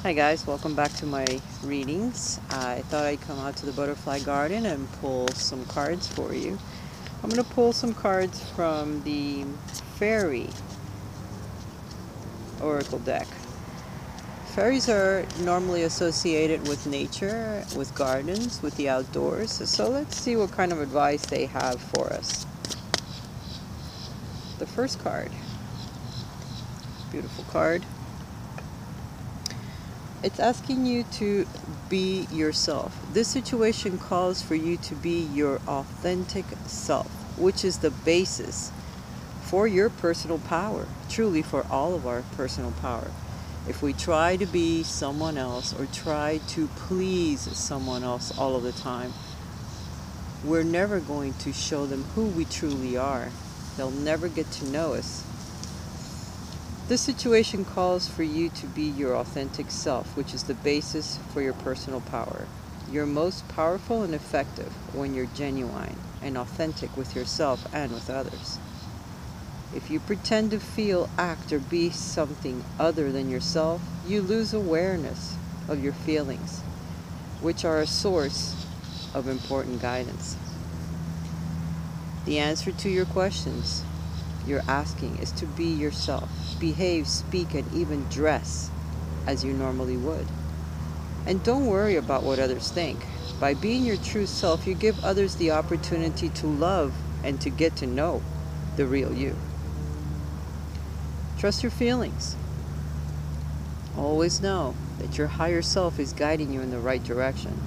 Hi guys, welcome back to my readings. I thought I'd come out to the butterfly garden and pull some cards for you. I'm going to pull some cards from the Fairy Oracle deck. Fairies are normally associated with nature, with gardens, with the outdoors. So let's see what kind of advice they have for us. The first card, beautiful card. It's asking you to be yourself. This situation calls for you to be your authentic self, which is the basis for your personal power, truly for all of our personal power. If we try to be someone else or try to please someone else all of the time, we're never going to show them who we truly are. They'll never get to know us. This situation calls for you to be your authentic self, which is the basis for your personal power. You're most powerful and effective when you're genuine and authentic with yourself and with others. If you pretend to feel, act, or be something other than yourself, you lose awareness of your feelings, which are a source of important guidance. The answer to your questions you're asking is to be yourself. Behave, speak, and even dress as you normally would. And don't worry about what others think. By being your true self, you give others the opportunity to love and to get to know the real you. Trust your feelings. Always know that your higher self is guiding you in the right direction.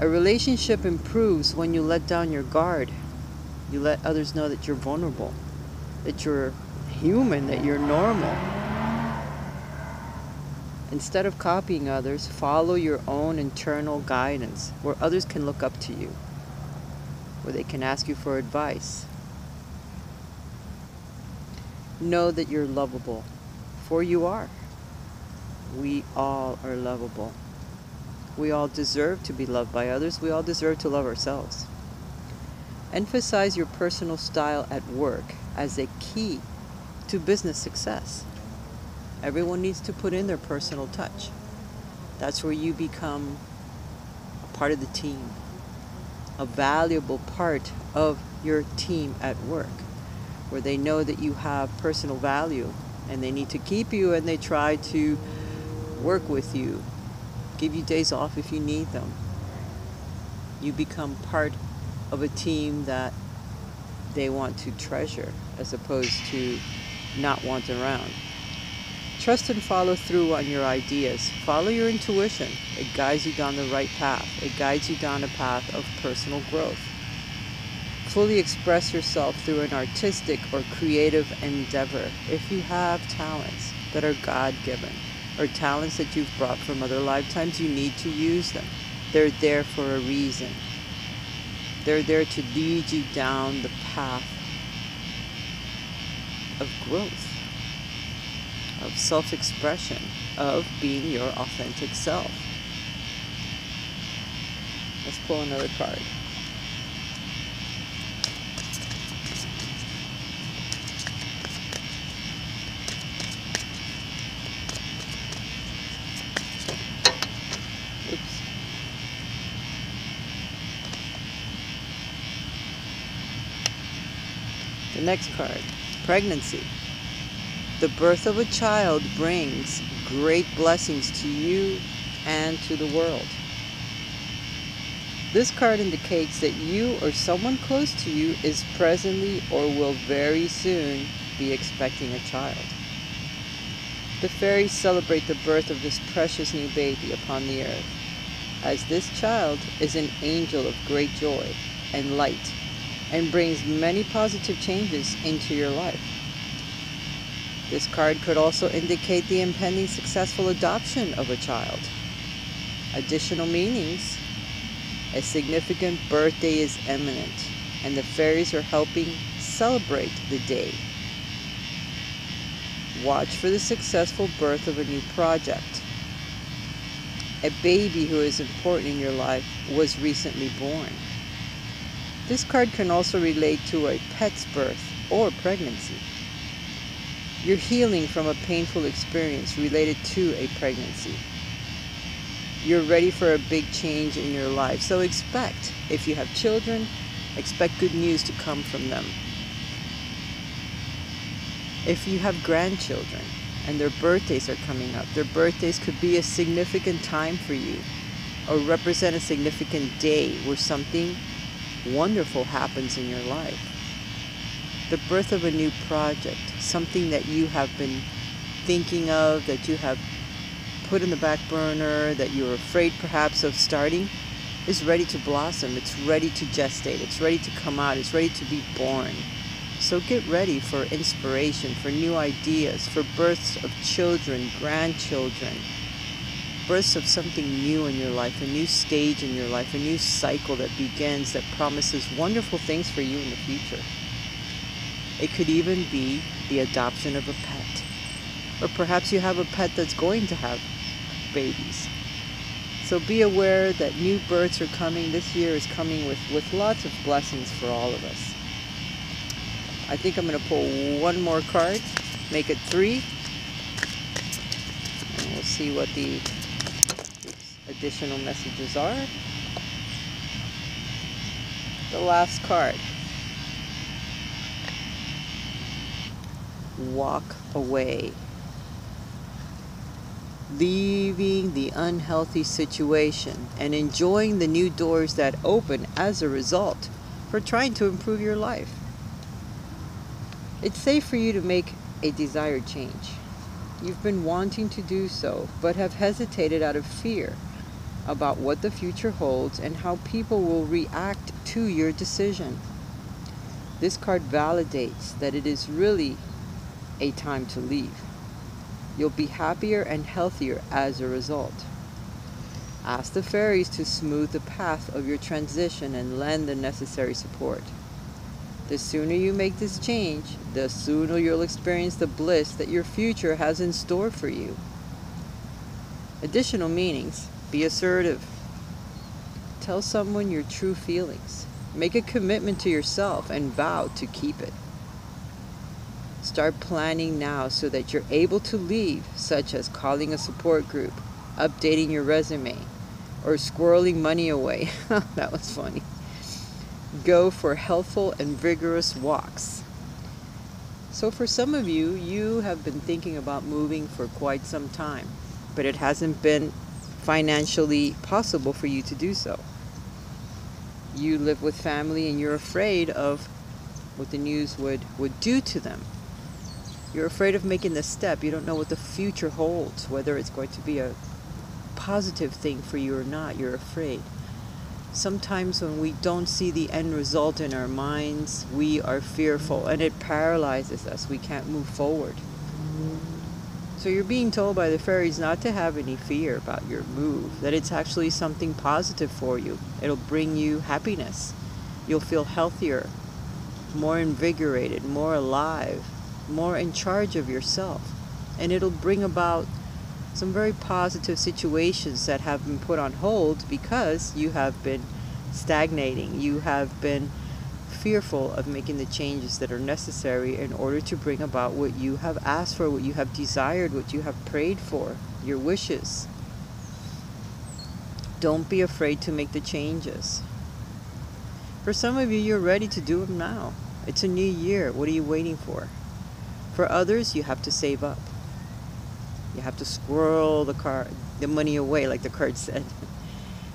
A relationship improves when you let down your guard. You let others know that you're vulnerable, that you're human, that you're normal. Instead of copying others, follow your own internal guidance where others can look up to you, where they can ask you for advice. Know that you're lovable, for you are. We all are lovable. We all deserve to be loved by others. We all deserve to love ourselves. Emphasize your personal style at work as a key to business success. Everyone needs to put in their personal touch. That's where you become a part of the team, a valuable part of your team at work, where they know that you have personal value and they need to keep you, and they try to work with you, give you days off if you need them. You become part of a team that they want to treasure as opposed to not want around. Trust and follow through on your ideas. Follow your intuition. It guides you down the right path. It guides you down a path of personal growth. Fully express yourself through an artistic or creative endeavor. If you have talents that are God-given or talents that you've brought from other lifetimes, you need to use them. They're there for a reason. They're there to lead you down the path of growth, of self-expression, of being your authentic self. Let's pull another card. Oops. The next card, pregnancy. The birth of a child brings great blessings to you and to the world. This card indicates that you or someone close to you is presently or will very soon be expecting a child. The fairies celebrate the birth of this precious new baby upon the earth, as this child is an angel of great joy and light and brings many positive changes into your life. This card could also indicate the impending successful adoption of a child. Additional meanings: a significant birthday is imminent, and the fairies are helping celebrate the day. Watch for the successful birth of a new project. A baby who is important in your life was recently born. This card can also relate to a pet's birth or pregnancy. You're healing from a painful experience related to a pregnancy. You're ready for a big change in your life. So expect, if you have children, expect good news to come from them. If you have grandchildren and their birthdays are coming up, their birthdays could be a significant time for you or represent a significant day where something wonderful happens in your life. The birth of a new project, something that you have been thinking of, that you have put in the back burner, that you're afraid perhaps of starting, is ready to blossom. It's ready to gestate. It's ready to come out. It's ready to be born. So get ready for inspiration, for new ideas, for births of children, grandchildren, births of something new in your life, a new stage in your life, a new cycle that begins, that promises wonderful things for you in the future. It could even be the adoption of a pet. Or perhaps you have a pet that's going to have babies. So be aware that new births are coming. This year is coming with lots of blessings for all of us. I think I'm going to pull one more card, make it 3, and we'll see what the additional messages are. The last card. Walk away. Leaving the unhealthy situation and enjoying the new doors that open as a result for trying to improve your life. It's safe for you to make a desired change. You've been wanting to do so, but have hesitated out of fear about what the future holds and how people will react to your decision. This card validates that it is really a time to leave. You'll be happier and healthier as a result. Ask the fairies to smooth the path of your transition and lend the necessary support. The sooner you make this change, the sooner you'll experience the bliss that your future has in store for you. Additional meanings: be assertive. Tell someone your true feelings. Make a commitment to yourself and vow to keep it. Start planning now so that you're able to leave, such as calling a support group, updating your resume, or squirreling money away. That was funny. Go for healthful and vigorous walks. So for some of you, you have been thinking about moving for quite some time, but it hasn't been financially possible for you to do so. You live with family and you're afraid of what the news would do to them. You're afraid of making the step. You don't know what the future holds, whether it's going to be a positive thing for you or not. You're afraid. Sometimes when we don't see the end result in our minds, we are fearful and it paralyzes us. We can't move forward. So you're being told by the fairies not to have any fear about your move, that it's actually something positive for you. It'll bring you happiness. You'll feel healthier, more invigorated, more alive, more in charge of yourself. And it'll bring about some very positive situations that have been put on hold because you have been stagnating. You have been fearful of making the changes that are necessary in order to bring about what you have asked for, what you have desired, what you have prayed for, your wishes. Don't be afraid to make the changes. For some of you, you're ready to do them now. It's a new year. What are you waiting for? For others, you have to save up. You have to squirrel the money away, like the card said.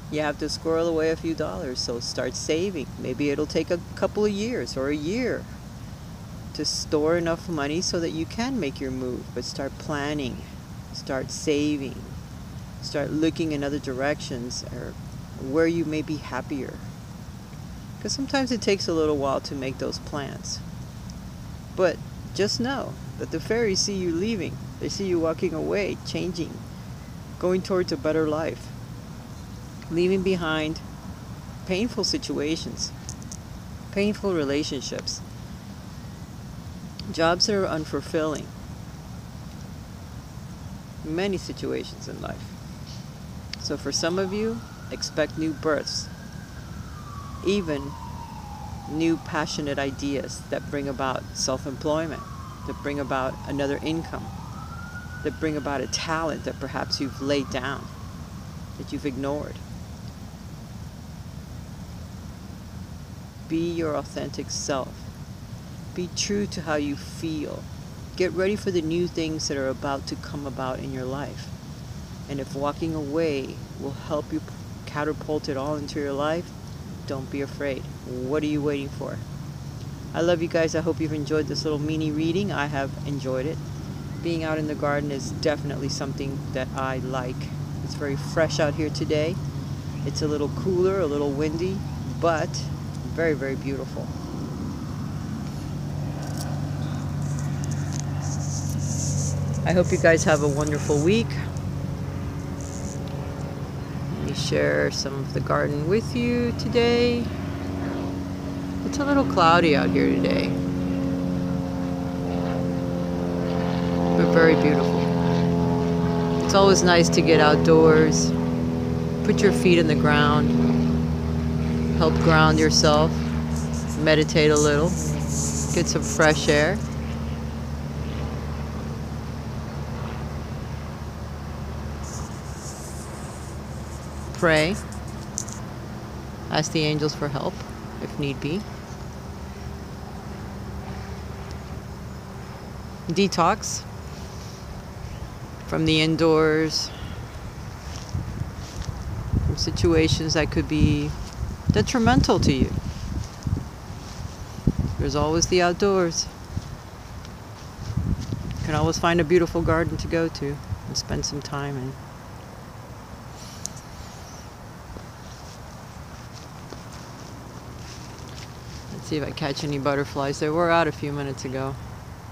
You have to squirrel away a few dollars, so start saving. Maybe it'll take a couple of years or a year to store enough money so that you can make your move. But start planning, start saving, start looking in other directions or where you may be happier. Because sometimes it takes a little while to make those plans. But just know that the fairies see you leaving. They see you walking away, changing, going towards a better life, leaving behind painful situations, painful relationships, jobs that are unfulfilling, many situations in life. So for some of you, expect new births, even new passionate ideas that bring about self-employment, that bring about another income, that bring about a talent that perhaps you've laid down, that you've ignored. Be your authentic self. Be true to how you feel. Get ready for the new things that are about to come about in your life. And if walking away will help you catapult it all into your life, don't be afraid. What are you waiting for? I love you guys. I hope you've enjoyed this little mini reading. I have enjoyed it. Being out in the garden is definitely something that I like. It's very fresh out here today. It's a little cooler, a little windy, but very, very beautiful. I hope you guys have a wonderful week. Let me share some of the garden with you today. It's a little cloudy out here today, but very beautiful. It's always nice to get outdoors, put your feet in the ground, help ground yourself, meditate a little, get some fresh air. Pray, ask the angels for help if need be. Detox from the indoors, from situations that could be detrimental to you. There's always the outdoors. You can always find a beautiful garden to go to and spend some time in. Let's see if I catch any butterflies. They were out a few minutes ago,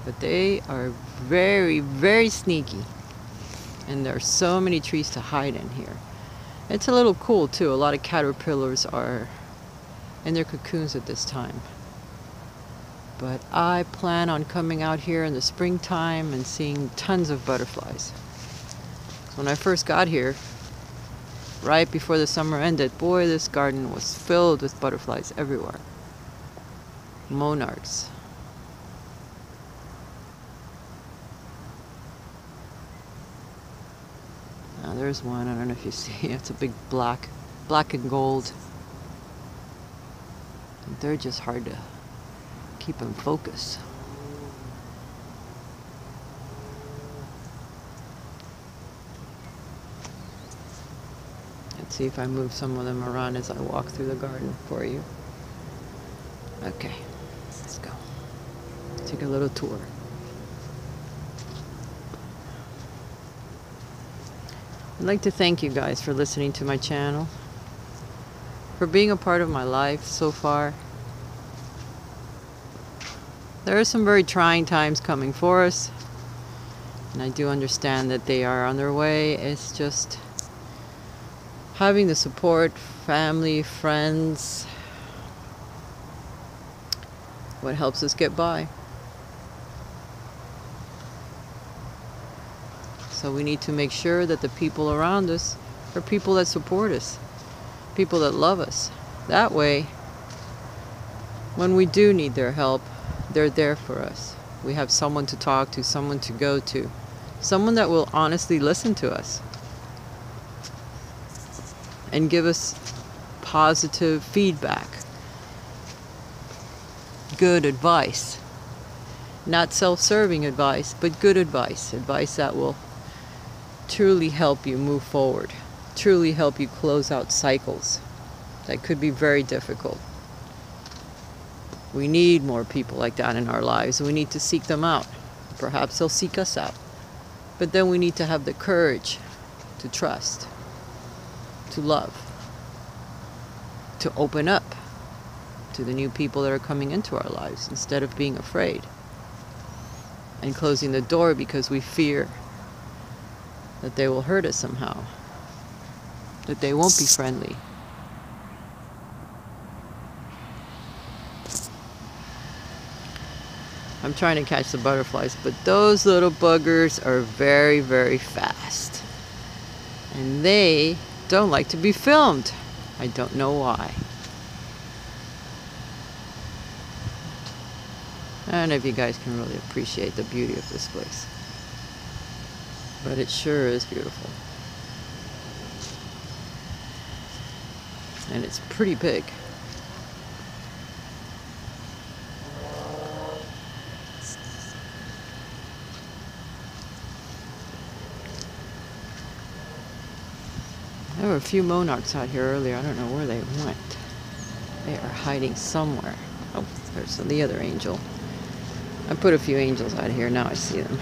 but they are very, very sneaky. And there are so many trees to hide in here. It's a little cool too. A lot of caterpillars are in their cocoons at this time. But I plan on coming out here in the springtime and seeing tons of butterflies. When I first got here, right before the summer ended, boy, this garden was filled with butterflies everywhere. Monarchs. Now there's one. I don't know if you see. It's a big black and gold. And they're just hard to keep in focus. Let's see if I move some of them around as I walk through the garden for you. Okay, let's go. Take a little tour. I'd like to thank you guys for listening to my channel, for being a part of my life so far. There are some very trying times coming for us, and I do understand that they are on their way. It's just having the support, family, friends, what helps us get by. So we need to make sure that the people around us are people that support us, people that love us. That way, when we do need their help, they're there for us. We have someone to talk to, someone to go to, someone that will honestly listen to us and give us positive feedback, good advice. Not self-serving advice, but good advice. Advice that will truly help you move forward, truly help you close out cycles that could be very difficult. We need more people like that in our lives. We need to seek them out. Perhaps they'll seek us out. But then we need to have the courage to trust, to love, to open up to the new people that are coming into our lives instead of being afraid and closing the door because we fear that they will hurt us somehow, that they won't be friendly. I'm trying to catch the butterflies, but those little buggers are very, very fast. And they don't like to be filmed. I don't know why. I don't know if you guys can really appreciate the beauty of this place, but it sure is beautiful. And it's pretty big. There were a few monarchs out here earlier. I don't know where they went. They are hiding somewhere. Oh, there's the other angel. I put a few angels out here. Now I see them.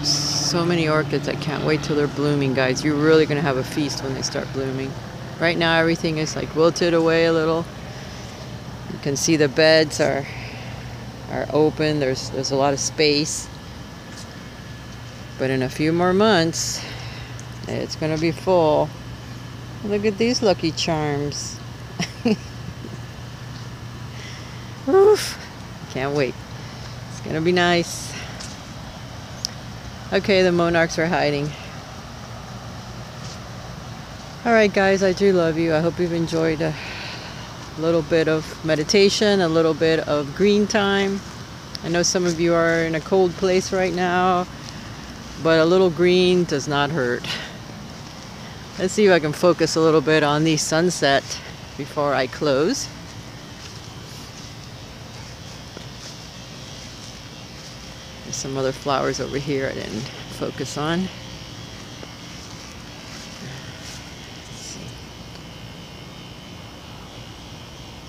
So many orchids. I can't wait till they're blooming, guys. You're really going to have a feast when they start blooming. Right now everything is like wilted away a little. You can see the beds are open. There's a lot of space. But in a few more months, it's going to be full. Look at these lucky charms. Oof. Can't wait. It's going to be nice. Okay, the monarchs are hiding. Alright guys, I do love you. I hope you've enjoyed a little bit of meditation, a little bit of green time. I know some of you are in a cold place right now, but a little green does not hurt. Let's see if I can focus a little bit on the sunset before I close. There's some other flowers over here I didn't focus on. Let's see.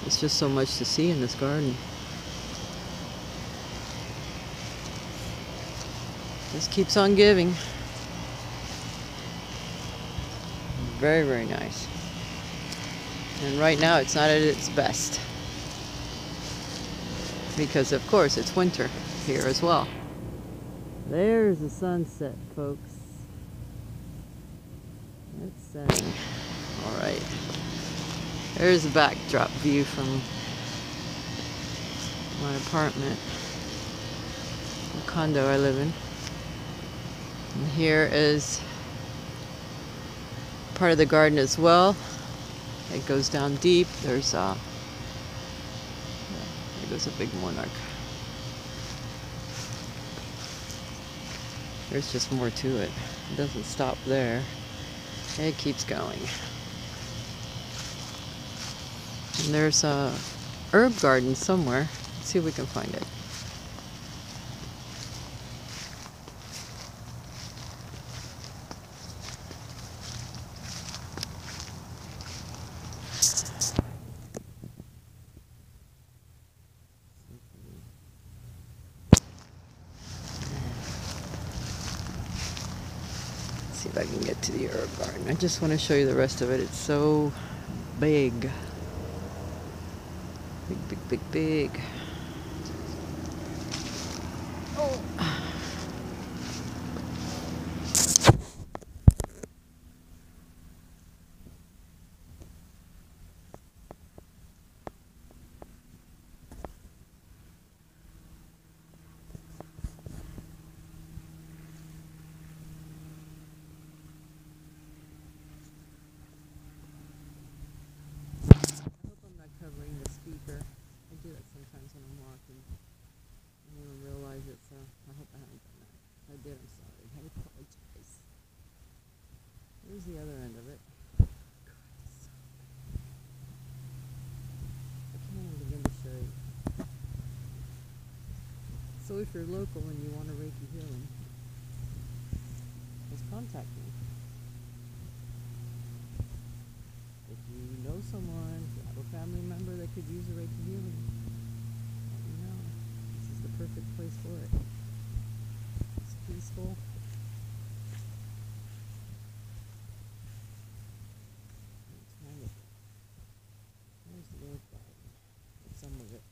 There's just so much to see in this garden. Just keeps on giving. Very, very nice. And right now it's not at its best, because of course it's winter here as well. There's the sunset, folks. It's setting. Alright. There's a backdrop view from my apartment, the condo I live in. And here is part of the garden as well. It goes down deep. There goes a big monarch. There's just more to it. It doesn't stop there. It keeps going. And there's a herb garden somewhere. Let's see if we can find it. See if I can get to the herb garden. I just want to show you the rest of it. It's so big. Big, big, big, big. Oh. Covering the speaker. I do that sometimes when I'm walking. I don't even realize it, so I hope I haven't done that. If I did, I'm sorry. I apologize. Here's the other end of it. I can't even begin to show you. So if you're local and you want a Reiki healing, just contact me. If you know someone, if you have a family member that could use a Reiki healing, let me know. This is the perfect place for it. It's peaceful. It's wonderful. There's the little garden. That's some of it.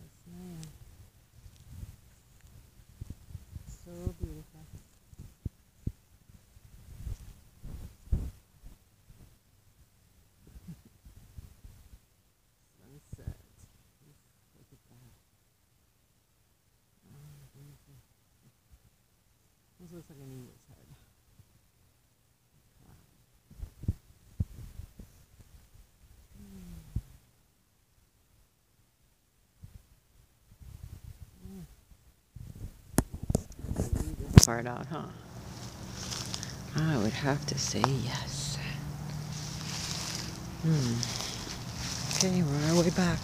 Yes, ma'am. So beautiful. looks like an eagle's head. Leave this part out, huh? I would have to say yes. Okay, we're on our way back.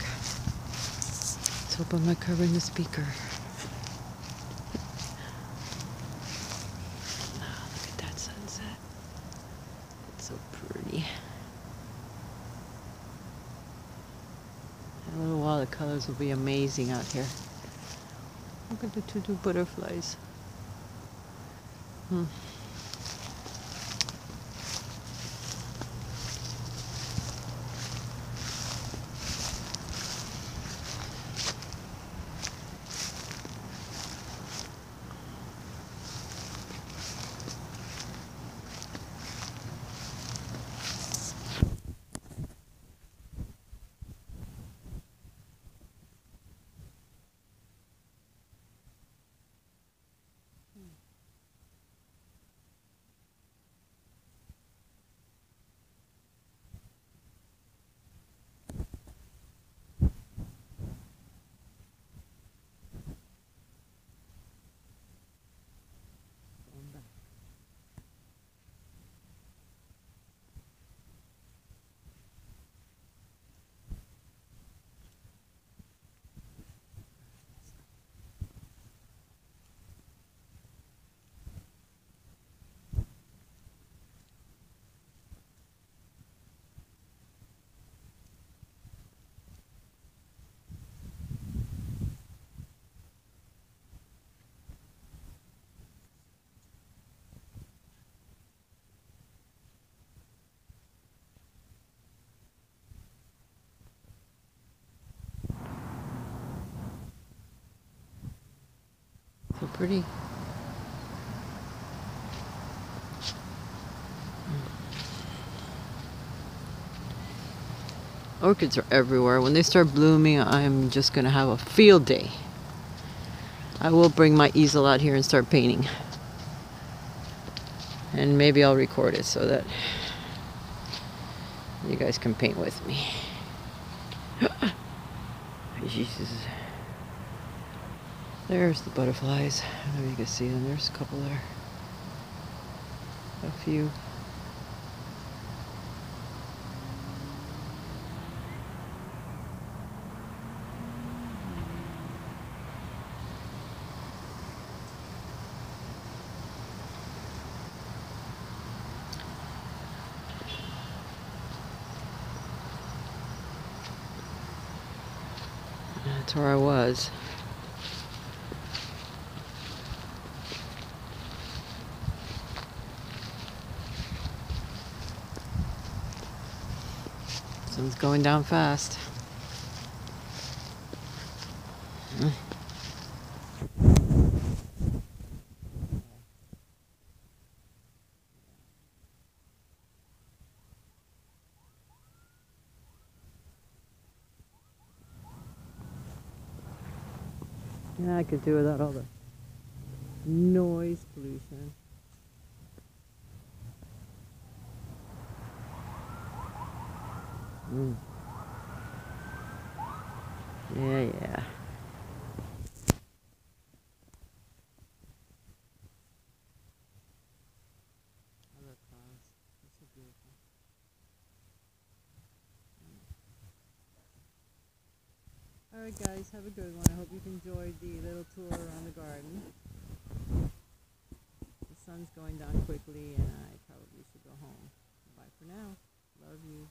Let's hope I'm not covering the speaker. Oh, look at that sunset. It's so pretty. In a little while, the colors will be amazing out here. Look at the two butterflies. So pretty. Orchids are everywhere. When they start blooming, I'm just going to have a field day. I will bring my easel out here and start painting. And maybe I'll record it so that you guys can paint with me. Jesus. There's the butterflies. I don't know if you can see them. There's a couple there. A few. That's where I was. Sun's going down fast. Yeah, I could do without all the noise pollution. Yeah. Other clouds. They're so beautiful. Alright guys, have a good one. I hope you've enjoyed the little tour around the garden. The sun's going down quickly and I probably should go home. Bye for now. Love you.